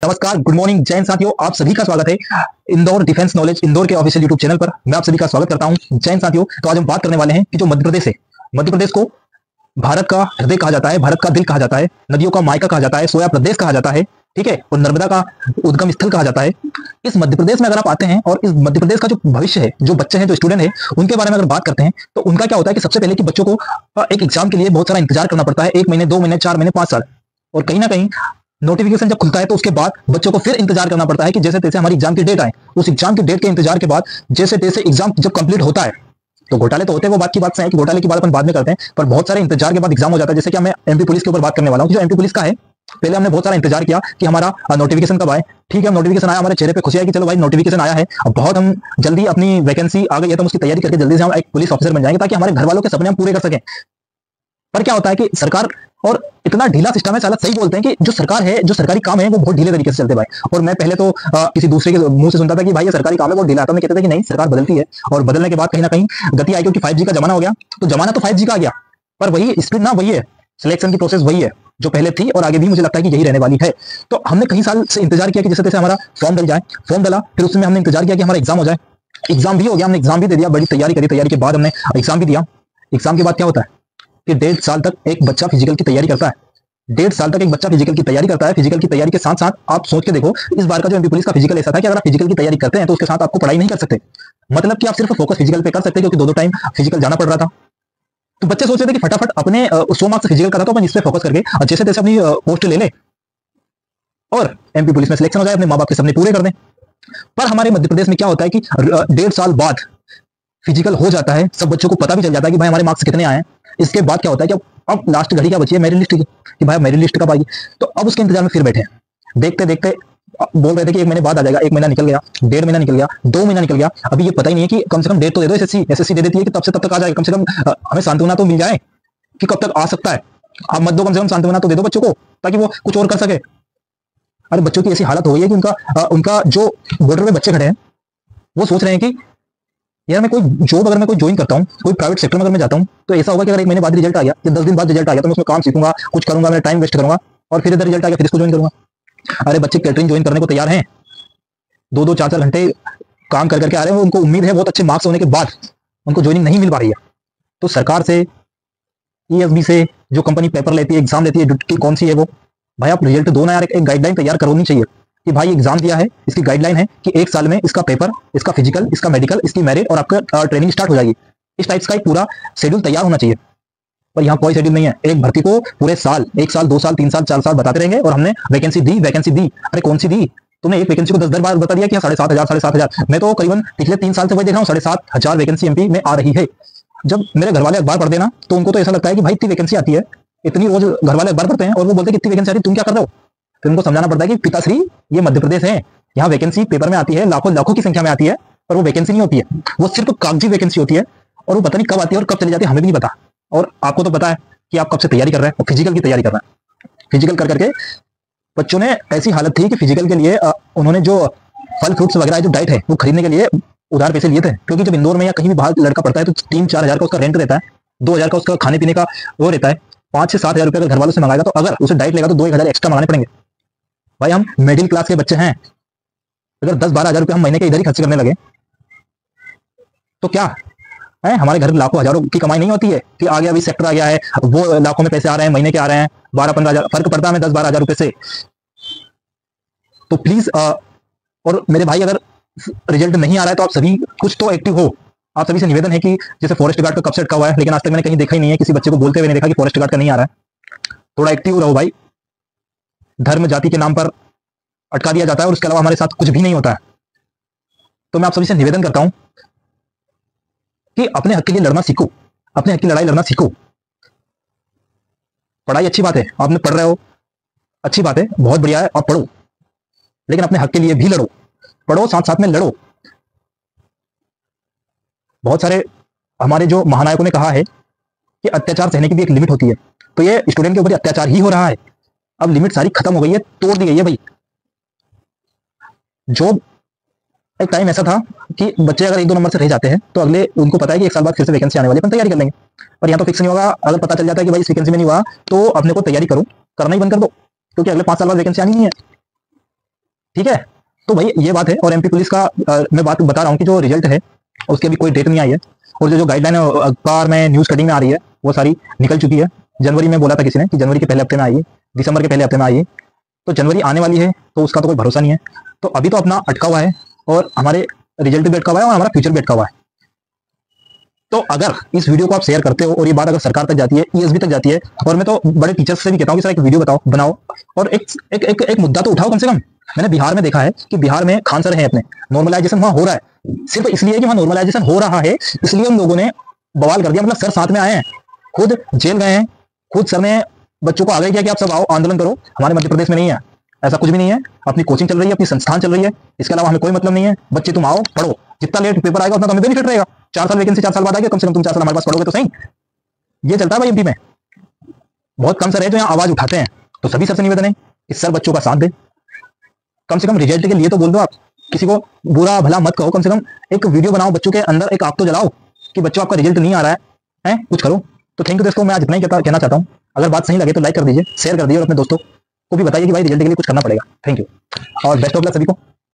नमस्कार, good morning, जय हिंद साथियों। आप सभी का स्वागत है इंदौर डिफेंस नॉलेज इंदौर के ऑफिशियल यूट्यूब चैनल पर। मैं आप सभी का स्वागत करता हूं। जय हिंद साथियों। तो आज हम बात करने वाले हैं कि जो मध्य प्रदेश है, मध्य प्रदेश को भारत का हृदय कहा जाता है, भारत का दिल कहा जाता है, नदियों का मायका कहा जाता है, सोया प्रदेश कहा जाता है, ठीक है, और नर्मदा का उद्गम स्थल कहा जाता है। इस मध्य प्रदेश में अगर आप आते हैं और इस मध्य प्रदेश का जो भविष्य है, जो बच्चे हैं, जो स्टूडेंट है, उनके बारे में अगर बात करते हैं तो उनका क्या होता है कि सबसे पहले कि बच्चों को एक एग्जाम के लिए बहुत सारा इंतजार करना पड़ता है, 1 महीने, 2 महीने, 4 महीने, 5 साल। और कहीं ना कहीं नोटिफिकेशन जब खुलता है तो उसके बाद बच्चों को फिर इंतजार करना पड़ता है कि जैसे तैसे हमारी एग्जाम की डेट आए। उस एग्जाम की डेट के इंतजार के बाद जैसे तैसे एग्जाम जब कंप्लीट होता है तो घोटाले तो होते हैं, वो बात की बात से है कि घोटाले की बात अपन बाद में करते हैं, पर बहुत सारे इंतजार के बाद एग्जाम हो जाता है। जैसे कि मैं एमपी पुलिस के ऊपर बात करने वाला हूँ। जो एमपी पुलिस का है, पहले हमने बहुत सारा इंतजार किया कि हमारा नोटिफिकेशन कब आए। ठीक है, नोटिफिकेशन आया, हमारे चेहरे पे खुशी आई कि चलो भाई नोटिफिकेशन आया है, अब बहुत हम जल्दी अपनी वैकेंसी आ गई है तो हम उसकी तैयारी करके जल्दी से हम एक पुलिस ऑफिसर बन जाएंगे ताकि हमारे घर वालों के सपने हम पूरे कर सकें। पर क्या होता है कि सरकार और इतना ढीला सिस्टम है, साला सही बोलते हैं कि जो सरकार है, जो सरकारी काम है वो बहुत ढीले तरीके से चलते हैं भाई। और मैं पहले तो किसी दूसरे के मुंह से सुनता था कि भाई ये सरकारी काम है बहुत ढीला, तो मैं कहते थे कि नहीं, सरकार बदलती है और बदलने के बाद कहीं ना कहीं गति आई, क्योंकि 5G का जमाना हो गया। तो जमाना तो 5G का आ गया, पर वही स्पीड ना वही है, सिलेक्शन की प्रोसेस वही है जो पहले थी और आगे भी मुझे लगता है कि यही रहने वाली है। तो हमने कई साल से इंतजार किया कि जैसे तैसे हमारा फॉर्म डल जाए, फॉर्म डला, फिर उसमें हमने इंतजार किया कि हमारा एग्जाम हो जाए। एग्जाम भी हो गया, हमने एग्जाम भी दे दिया, बड़ी तैयारी करी, तैयारी के बाद हमने एग्जाम भी दिया। एग्जाम के बाद क्या होता है कि 1.5 साल तक एक बच्चा फिजिकल की तैयारी करता है। 1.5 साल तक एक बच्चा फिजिकल की तैयारी करता है। फिजिकल की तैयारी के साथ साथ आप सोच के देखो, इस बार का जो एमपी पुलिस का फिजिकल ऐसा था कि अगर आप फिजिकल की तैयारी करते हैं तो उसके साथ आपको पढ़ाई नहीं कर सकते, मतलब कि आप सिर्फ फोकस फिजिकल पे कर सकते, क्योंकि 2-2 टाइम फिजिकल जाना पड़ रहा था। तो बच्चे सोच रहे थे कि फटाफट अपने 100 मार्क्स फिजिकल का था तो अपन इस पे फोकस करके जैसे तैसे अपनी पोस्ट ले ले और एमपी पुलिस में सिलेक्शन हो जाए, अपने माँ बाप के सपने पूरे कर दें। पर हमारे मध्य प्रदेश में क्या होता है कि 1.5 साल बाद फिजिकल हो जाता है, सब बच्चों को पता भी चल जाता है कि भाई हमारे मार्क्स कितने आए हैं। इसके बाद क्या होता है कि अब लास्ट घड़ी क्या बची है, मेरिट लिस्ट की, कि भाई मेरिट लिस्ट कब आएगी। तो अब उसके इंतजार में फिर बैठे हैं, देखते देखते बोल रहे थे कि 1 महीने बाद आ जाएगा। 1 महीना निकल गया, 1.5 महीना निकल गया, 2 महीना निकल गया, अभी ये पता ही नहीं है कि कम से कम डेट तो दे दो। एसएससी दे देती है कि तब से तब तक आ जाएगा, कम से कम हमें सांत्वना तो मिल जाए कि कब तक आ सकता है। आप मत दो, कम से कम सांत्वना तो दे दो बच्चों को ताकि वो कुछ और कर सके। अरे बच्चों की ऐसी हालत हो गई है कि उनका जो बॉर्डर में बच्चे खड़े हैं वो सोच रहे हैं कि यार मैं कोई जॉब अगर मैं कोई ज्वाइन करता हूँ, कोई प्राइवेट सेक्टर में अगर मैं जाता हूँ तो ऐसा होगा कि अगर 1 महीने बाद रिजल्ट आ गया या 10 दिन बाद रिजल्ट आ गया तो मैं उसमें काम सीखूंगा, कुछ करूंगा, मैं टाइम वेस्ट करूंगा और फिर इधर रिजल्ट आ गया फिर इसको ज्वाइन करूंगा। अरे बच्चे कैटरिंग ज्वाइन करने को तैयार हैं, 2-2, 4-4 घंटे काम कर करके आ रहे हैं, उनको उम्मीद है बहुत अच्छे मार्क्स होने के बाद उनको ज्वाइनिंग नहीं मिल पा रही है। तो सरकार से, EFB से जो कंपनी पेपर लेती है, एग्जाम लेती है, ड्यूटी कौन सी है वो, भाई आप रिजल्ट दो ना यार, एक गाइडलाइन तैयार करनी चाहिए कि भाई एग्जाम दिया है, इसकी गाइडलाइन है कि 1 साल में इसका पेपर, इसका फिजिकल, इसका मेडिकल, इसकी मेरिट और आपका ट्रेनिंग स्टार्ट हो जाएगी। इस टाइप्स का एक पूरा शेड्यूल तैयार होना चाहिए। पर यहाँ कोई शेड्यूल नहीं है। एक भर्ती को पूरे साल, 1 साल, 2 साल, 3 साल, 4 साल बताते रहेंगे और हमने वैकेंसी दी, वैकेंसी दी। अरे कौन सी दी? तुमने एक वैकेंसी को 10 बार बता दिया कि 7,500, 7,500। मैं तो करीबन पिछले 3 साल से वही देख रहा हूँ, 7,500 वैकेंसी एमपी में आ रही है। जब मेरे घर वाले अखबार पढ़ते ना तो उनको तो ऐसा लगता है कि भाई इतनी वैकेंसी आती है, इतनी रोज घर वाले अखबार पढ़ते हैं और वो बोलते हैं कि इतनी वैकेंसी आती है, तुम क्या कर रहे हो? फिर उनको समझाना पड़ता है कि पिताश्री ये मध्य प्रदेश है, यहाँ वैकेंसी पेपर में आती है, लाखों लाखों की संख्या में आती है, पर वो वैकेंसी नहीं होती है, वो सिर्फ कागजी वैकेंसी होती है और वो पता नहीं कब आती है और कब चली जाती है, हमें भी नहीं पता। और आपको तो पता है कि आप कब से तैयारी कर रहे हैं, फिजिकल की तैयारी कर रहे हैं। फिजिकल कर करके बच्चों ने ऐसी हालत थी कि फिजिकल के लिए उन्होंने जो फल फ्रूट्स वगैरह जो डाइट है वो खरीदने के लिए उधार पैसे लिए थे, क्योंकि जब इंदौर में या कहीं भी बाहर लड़का पड़ता है तो 3-4 हज़ार का उसका रेंट रहता है, 2,000 का उसका खाने पीने का वो रहता है, 5 से 7 हज़ार रुपये अगर घर वालों से मंगाएगा तो अगर उसे डाइट लेगा तो 2-1 हज़ार एक्स्ट्रा मंगाने पड़ेंगे। भाई हम मिडिल क्लास के बच्चे हैं, अगर 10-12 हज़ार रुपये हम महीने के इधर ही खर्च करने लगे तो क्या है, हमारे घर लाखों हजारों की कमाई नहीं होती है कि आगे अभी सेक्टर आ गया है, वो लाखों में पैसे आ रहे हैं, महीने के आ रहे हैं, 12-15 हज़ार फर्क पड़ता है हमें 10-12 हज़ार रुपये से। तो प्लीज और मेरे भाई अगर रिजल्ट नहीं आ रहा है तो आप सभी कुछ तो एक्टिव हो। आप सभी से निवेदन है कि जैसे फॉरेस्ट गार्ड का कब सेट का हुआ है, लेकिन आज तक मैंने कहीं देखा ही नहीं है, किसी बच्चे को बोलते हुए नहीं देखा कि फॉरेस्ट गार्ड का नहीं आ रहा है। थोड़ा एक्टिव रहो भाई। धर्म जाति के नाम पर अटका दिया जाता है और उसके अलावा हमारे साथ कुछ भी नहीं होता है। तो मैं आप सभी से निवेदन करता हूं कि अपने हक के लिए लड़ना सीखो, अपने हक की लड़ाई लड़ना सीखो। पढ़ाई अच्छी बात है, आपने पढ़ रहे हो, अच्छी बात है, बहुत बढ़िया है, आप पढ़ो, लेकिन अपने हक के लिए भी लड़ो, पढ़ो साथ साथ में लड़ो। बहुत सारे हमारे जो महानायकों ने कहा है कि अत्याचार सहने की भी एक लिमिट होती है, तो ये स्टूडेंट के ऊपर अत्याचार ही हो रहा है। अब लिमिट सारी खत्म हो गई है, तोड़ दी गई है भाई। जॉब एक टाइम ऐसा था कि बच्चे अगर 1-2 नंबर से रह जाते हैं तो अगले उनको पता है कि 1 साल बाद फिर से वैकेंसी आने वाली है, अपन तैयारी कर लेंगे। पर यहाँ तो फिक्स नहीं होगा, अगर पता चल जाता है कि भाई इस वैकेंसी में नहीं हुआ तो अपने को तैयारी करो, करना ही बंद कर दो, क्योंकि अगले 5 साल बाद वैकेंसी आनी नहीं है। ठीक है। तो भाई ये बात है। और एमपी पुलिस का मैं बात बता रहा हूँ कि जो रिजल्ट है उसकी अभी कोई डेट नहीं आई है, और जो गाइडलाइन अखबार में न्यूज कटिंग में आ रही है वो सारी निकल चुकी है। जनवरी में बोला था किसी ने कि जनवरी के पहले हफ्ते में आएगी, दिसंबर के पहले हफ्ते में आएगी, तो जनवरी आने वाली है, तो उसका तो कोई भरोसा नहीं है। तो अभी तो अपना अटका हुआ है, और हमारे रिजल्ट भी अटका हुआ है, और हमारा फ्यूचर भी अटका हुआ है। तो अगर इस वीडियो को आप शेयर करते हो और ये बात अगर सरकार तक जाती है, ईएसबी तक जाती है, और मैं तो बड़े टीचर्स से भी कहता हूँ कि सर एक वीडियो बनाओ, और एक मुद्दा तो उठाओ कम से कम। मैंने बिहार में देखा है कि बिहार में खान सर है अपने, नॉर्मलाइजेशन वहां हो रहा है, सिर्फ इसलिए कि वहां नॉर्मलाइजेशन हो रहा है, इसलिए उन लोगों ने बवाल कर दिया। मतलब सर साथ में आए हैं, खुद जेल गए हैं, खुद सर ने बच्चों को आगे किया कि आप सब आओ आंदोलन करो। हमारे मध्य प्रदेश में नहीं है, ऐसा कुछ भी नहीं है। अपनी कोचिंग चल रही है, अपनी संस्थान चल रही है, इसके अलावा हमें कोई मतलब नहीं है। बच्चे तुम आओ पढ़ो, जितना लेट पेपर आएगा उतना तो हमें बेनिफिट रहेगा। 4 साल वैकेंसी 4 साल बाद आएगी, कम से कम तुम 4 साल हमारे पास पढ़ोगे तो सही। ये चलता है भाई एमपी में। बहुत कम सर है जो यहाँ आवाज उठाते हैं, तो सभी सर से निवेदन है इस सर बच्चों का साथ दे। कम से कम रिजल्ट के लिए तो बोल दो, आप किसी को बुरा भला मत कहो, कम से कम एक वीडियो बनाओ, बच्चों के अंदर एक आग तो जलाओ कि बच्चों आपका रिजल्ट नहीं आ रहा है, कुछ करो। तो थैंक यू दोस्तों, मैं आज इतना ही कहना चाहता हूँ। अगर बात सही लगे तो लाइक कर दीजिए, शेयर कर दीजिए, और अपने दोस्तों को भी बताइए कि भाई रिजल्ट के लिए कुछ करना पड़ेगा। थैंक यू और बेस्ट ऑफ लक सभी को।